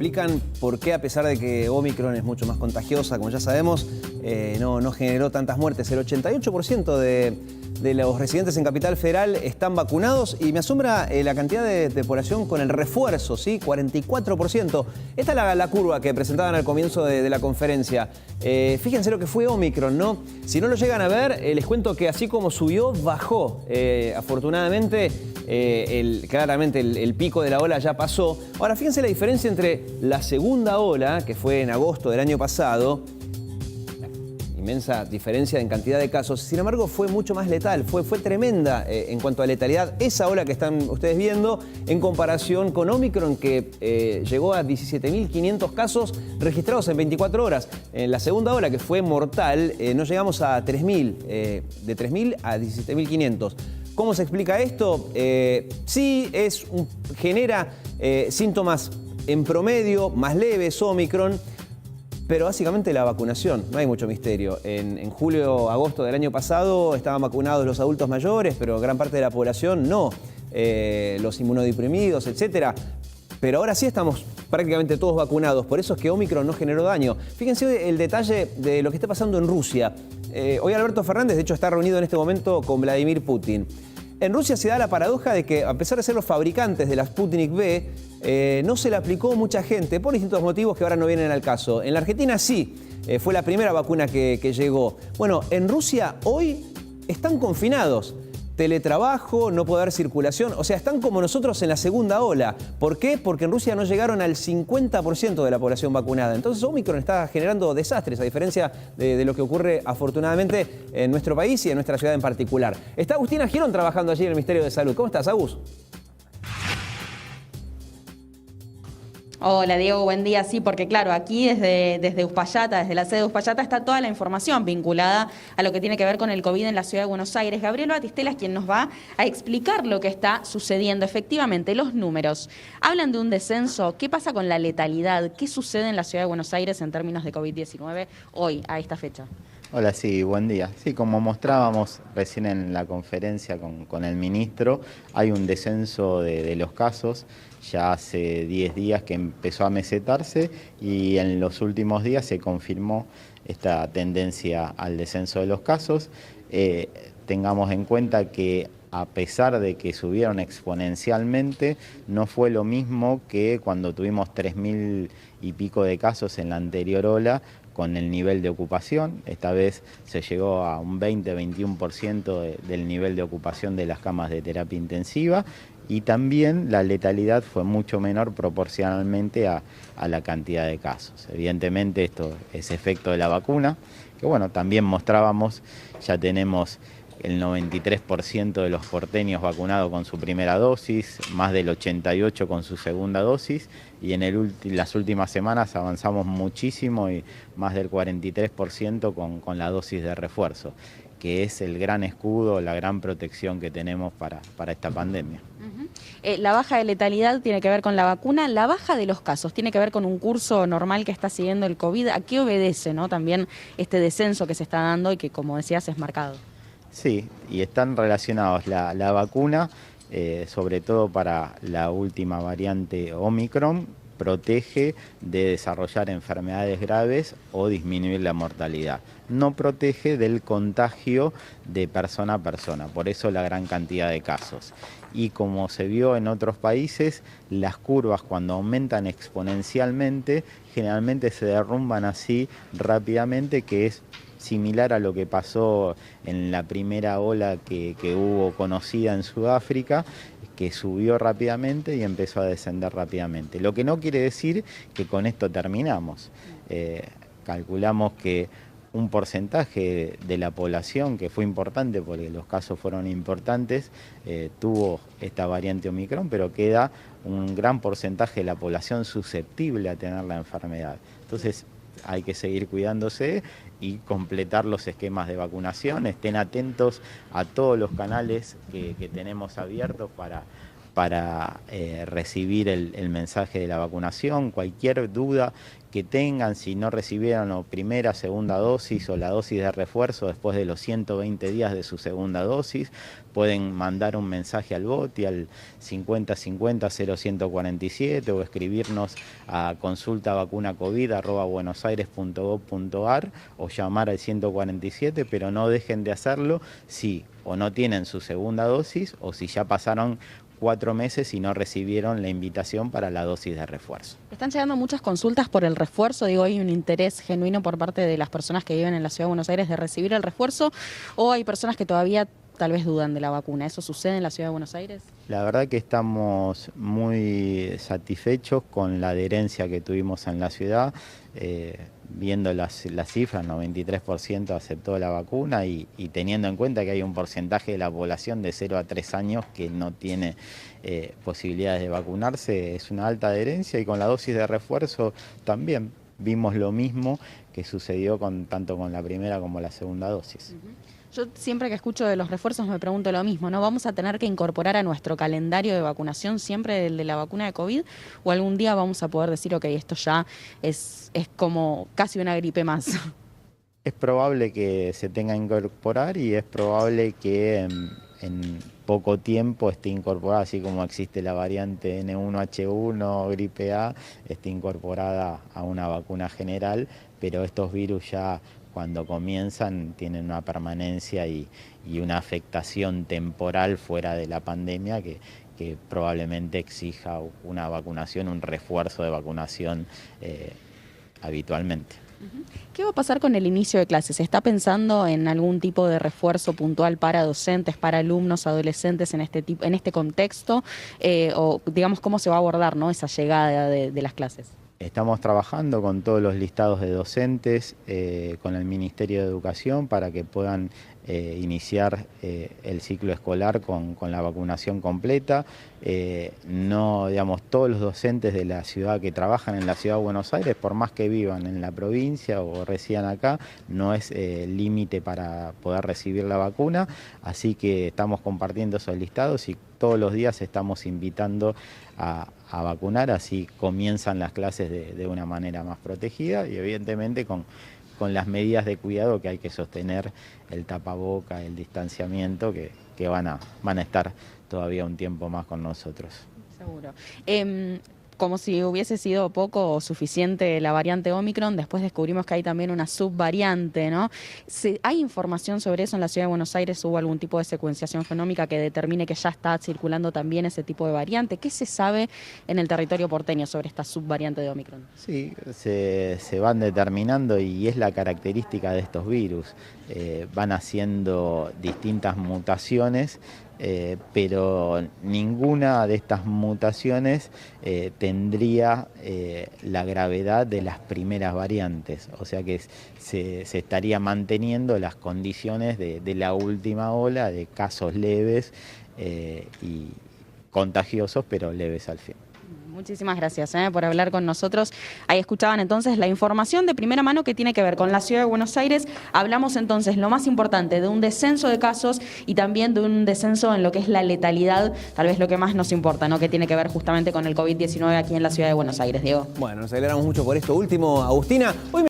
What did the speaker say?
explican por qué, a pesar de que Omicron es mucho más contagiosa, como ya sabemos, no generó tantas muertes. El 88% de los residentes en Capital Federal están vacunados y me asombra la cantidad de población con el refuerzo, ¿sí? 44%. Esta es la curva que presentaban al comienzo de la conferencia. Fíjense lo que fue Omicron, ¿no? Si no lo llegan a ver, les cuento que así como subió, bajó. Afortunadamente, claramente el pico de la ola ya pasó. Ahora, fíjense la diferencia entre la segunda ola, que fue en agosto del año pasado, inmensa diferencia en cantidad de casos, sin embargo fue mucho más letal, fue tremenda en cuanto a letalidad esa ola que están ustedes viendo en comparación con Omicron, que llegó a 17.500 casos registrados en 24 horas. En la segunda ola, que fue mortal, no llegamos a 3.000, de 3.000 a 17.500. ¿Cómo se explica esto? Sí, genera síntomas en promedio más leves Omicron, pero básicamente la vacunación, no hay mucho misterio. En julio, agosto del año pasado estaban vacunados los adultos mayores, pero gran parte de la población no, los inmunodeprimidos, etcétera. Pero ahora sí estamos prácticamente todos vacunados, por eso es que Omicron no generó daño. Fíjense el detalle de lo que está pasando en Rusia. Hoy Alberto Fernández, de hecho, está reunido en este momento con Vladimir Putin. En Rusia se da la paradoja de que, a pesar de ser los fabricantes de la Sputnik V, no se le aplicó mucha gente por distintos motivos que ahora no vienen al caso. En la Argentina sí, fue la primera vacuna que llegó. Bueno, en Rusia hoy están confinados. Teletrabajo, no puede haber circulación, o sea, están como nosotros en la segunda ola. ¿Por qué? Porque en Rusia no llegaron al 50% de la población vacunada. Entonces Omicron está generando desastres, a diferencia de lo que ocurre afortunadamente en nuestro país y en nuestra ciudad en particular. Está Agustina Girón trabajando allí en el Ministerio de Salud. ¿Cómo estás, Agus? Hola Diego, buen día. Sí, porque claro, aquí desde Uspallata, desde la sede de Uspallata, está toda la información vinculada a lo que tiene que ver con el COVID en la ciudad de Buenos Aires. Gabriel Batistela es quien nos va a explicar lo que está sucediendo. Efectivamente, los números hablan de un descenso. ¿Qué pasa con la letalidad? ¿Qué sucede en la ciudad de Buenos Aires en términos de COVID-19 hoy, a esta fecha? Hola, sí, buen día. Sí, como mostrábamos recién en la conferencia con el ministro, hay un descenso de los casos. Ya hace 10 días que empezó a mesetarse y en los últimos días se confirmó esta tendencia al descenso de los casos. Tengamos en cuenta que a pesar de que subieron exponencialmente, no fue lo mismo que cuando tuvimos 3.000 y pico de casos en la anterior ola, con el nivel de ocupación. Esta vez se llegó a un 20-21% del nivel de ocupación de las camas de terapia intensiva y también la letalidad fue mucho menor proporcionalmente a la cantidad de casos. Evidentemente esto es efecto de la vacuna, que bueno, también mostrábamos, ya tenemos el 93% de los porteños vacunados con su primera dosis, más del 88% con su segunda dosis, y en las últimas semanas avanzamos muchísimo y más del 43% con la dosis de refuerzo, que es el gran escudo, la gran protección que tenemos para esta pandemia. La baja de letalidad tiene que ver con la vacuna, la baja de los casos tiene que ver con un curso normal que está siguiendo el COVID. ¿A qué obedece, no, también este descenso que se está dando y que, como decías, es marcado? Sí, y están relacionados la vacuna, sobre todo para la última variante Omicron, protege de desarrollar enfermedades graves o disminuir la mortalidad. No protege del contagio de persona a persona, por eso la gran cantidad de casos. Y como se vio en otros países, las curvas cuando aumentan exponencialmente, generalmente se derrumban así rápidamente, que es similar a lo que pasó en la primera ola que hubo conocida en Sudáfrica, que subió rápidamente y empezó a descender rápidamente. Lo que no quiere decir que con esto terminamos. Calculamos que un porcentaje de la población, que fue importante porque los casos fueron importantes, tuvo esta variante Omicron, pero queda un gran porcentaje de la población susceptible a tener la enfermedad. Entonces hay que seguir cuidándose y completar los esquemas de vacunación. Estén atentos a todos los canales que tenemos abiertos para recibir el mensaje de la vacunación. Cualquier duda que tengan, si no recibieron o primera, segunda dosis o la dosis de refuerzo después de los 120 días de su segunda dosis, pueden mandar un mensaje al BOTI al 5050-0147 o escribirnos a consultavacunacovid@buenosaires.gov.ar o llamar al 147, pero no dejen de hacerlo si o no tienen su segunda dosis o si ya pasaron 4 meses y no recibieron la invitación para la dosis de refuerzo. Están llegando muchas consultas por el refuerzo, digo, hay un interés genuino por parte de las personas que viven en la Ciudad de Buenos Aires de recibir el refuerzo, o hay personas que todavía tal vez dudan de la vacuna. ¿Eso sucede en la Ciudad de Buenos Aires? La verdad que estamos muy satisfechos con la adherencia que tuvimos en la ciudad. Viendo las cifras, 93% aceptó la vacuna y teniendo en cuenta que hay un porcentaje de la población de 0 a 3 años que no tiene posibilidades de vacunarse, es una alta adherencia, y con la dosis de refuerzo también vimos lo mismo que sucedió tanto con la primera como la segunda dosis. Yo siempre que escucho de los refuerzos me pregunto lo mismo, ¿no? ¿Vamos a tener que incorporar a nuestro calendario de vacunación siempre el de la vacuna de COVID? ¿O algún día vamos a poder decir, ok, esto ya es como casi una gripe más? Es probable que se tenga que incorporar y es probable que en poco tiempo esté incorporada, así como existe la variante N1H1, gripe A, esté incorporada a una vacuna general, pero estos virus ya cuando comienzan tienen una permanencia y una afectación temporal fuera de la pandemia que probablemente exija una vacunación, un refuerzo de vacunación habitualmente. ¿Qué va a pasar con el inicio de clases? ¿Se está pensando en algún tipo de refuerzo puntual para docentes, para alumnos, adolescentes en este contexto? O digamos, ¿cómo se va a abordar, ¿no?, esa llegada de las clases? Estamos trabajando con todos los listados de docentes, con el Ministerio de Educación para que puedan iniciar el ciclo escolar con la vacunación completa. No, digamos, todos los docentes de la ciudad que trabajan en la Ciudad de Buenos Aires, por más que vivan en la provincia o residan acá, no es límite para poder recibir la vacuna, así que estamos compartiendo esos listados y todos los días estamos invitando a vacunar, así comienzan las clases de una manera más protegida y evidentemente con las medidas de cuidado que hay que sostener, el tapaboca, el distanciamiento, que van a estar todavía un tiempo más con nosotros. Seguro. Como si hubiese sido poco o suficiente la variante Omicron, después descubrimos que hay también una subvariante, ¿no? ¿Hay información sobre eso en la Ciudad de Buenos Aires? ¿Hubo algún tipo de secuenciación genómica que determine que ya está circulando también ese tipo de variante? ¿Qué se sabe en el territorio porteño sobre esta subvariante de Omicron? Sí, se van determinando y es la característica de estos virus. Van haciendo distintas mutaciones, pero ninguna de estas mutaciones tendría la gravedad de las primeras variantes, o sea que se estaría manteniendo las condiciones de la última ola de casos leves y contagiosos, pero leves al fin. Muchísimas gracias por hablar con nosotros. Ahí escuchaban entonces la información de primera mano que tiene que ver con la Ciudad de Buenos Aires. Hablamos entonces, lo más importante, de un descenso de casos y también de un descenso en lo que es la letalidad, tal vez lo que más nos importa, ¿no?, que tiene que ver justamente con el COVID-19 aquí en la Ciudad de Buenos Aires, Diego. Bueno, nos alegramos mucho por esto último, Agustina. Hoy